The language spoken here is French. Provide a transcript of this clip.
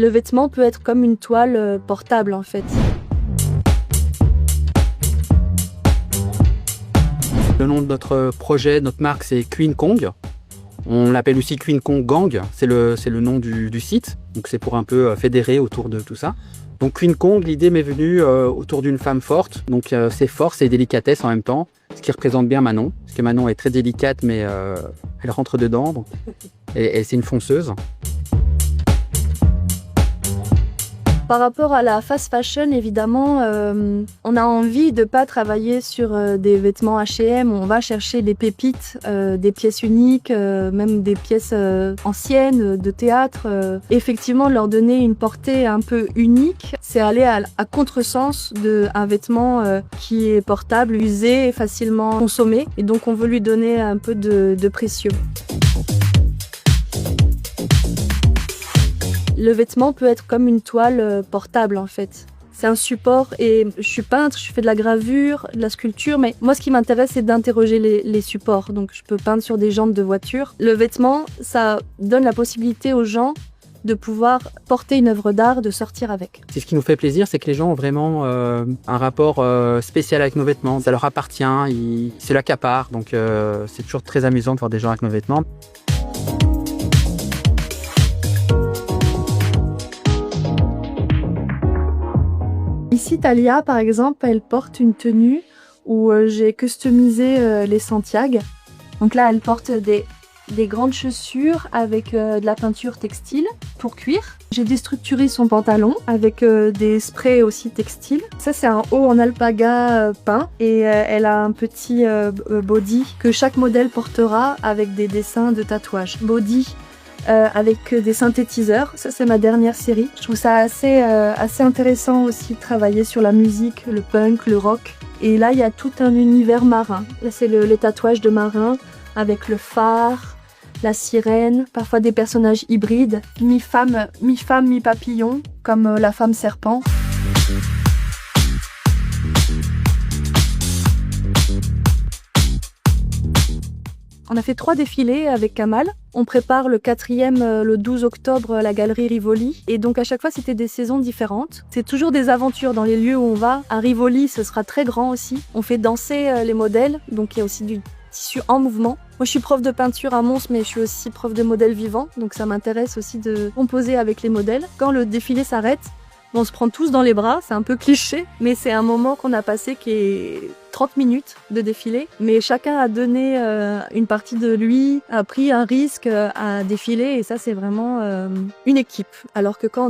Le vêtement peut être comme une toile portable en fait. Le nom de notre projet, notre marque, c'est Queen Kong. On l'appelle aussi Queen Kong Gang, c'est le nom du site. Donc c'est pour un peu fédérer autour de tout ça. Donc Queen Kong, l'idée m'est venue autour d'une femme forte. Donc c'est force et délicatesse en même temps, ce qui représente bien Manon. Parce que Manon est très délicate, mais elle rentre dedans. Donc, et c'est une fonceuse. Par rapport à la fast fashion, évidemment, on a envie de ne pas travailler sur des vêtements H&M où on va chercher des pépites, des pièces uniques, même des pièces anciennes de théâtre. Effectivement, leur donner une portée un peu unique, c'est aller à contresens d'un vêtement qui est portable, usé et facilement consommé. Et donc, on veut lui donner un peu de précieux. Le vêtement peut être comme une toile portable en fait. C'est un support et je suis peintre, je fais de la gravure, de la sculpture, mais moi ce qui m'intéresse c'est d'interroger les supports. Donc je peux peindre sur des jantes de voiture. Le vêtement, ça donne la possibilité aux gens de pouvoir porter une œuvre d'art, de sortir avec. C'est ce qui nous fait plaisir, c'est que les gens ont vraiment un rapport spécial avec nos vêtements. Ça leur appartient, ils se l'accaparent, donc c'est toujours très amusant de voir des gens avec nos vêtements. Ici, Talia, par exemple, elle porte une tenue où j'ai customisé les Santiago. Donc là, elle porte des grandes chaussures avec de la peinture textile pour cuir. J'ai déstructuré son pantalon avec des sprays aussi textiles. Ça, c'est un haut en alpaga peint et elle a un petit body que chaque modèle portera avec des dessins de tatouages. Body avec des synthétiseurs, ça c'est ma dernière série. Je trouve ça assez intéressant aussi de travailler sur la musique, le punk, le rock. Et là il y a tout un univers marin. Là c'est les tatouages de marins avec le phare, la sirène, parfois des personnages hybrides, mi-femme, mi-papillon, comme la femme serpent. On a fait 3 défilés avec Kamal. On prépare le 4e le 12 octobre à la galerie Rivoli. Et donc à chaque fois, c'était des saisons différentes. C'est toujours des aventures dans les lieux où on va. À Rivoli, ce sera très grand aussi. On fait danser les modèles. Donc il y a aussi du tissu en mouvement. Moi, je suis prof de peinture à Mons, mais je suis aussi prof de modèles vivants. Donc ça m'intéresse aussi de composer avec les modèles. Quand le défilé s'arrête, on se prend tous dans les bras, c'est un peu cliché, mais c'est un moment qu'on a passé qui est 30 minutes de défilé. Mais chacun a donné une partie de lui, a pris un risque à défiler et ça c'est vraiment une équipe. Alors que quand on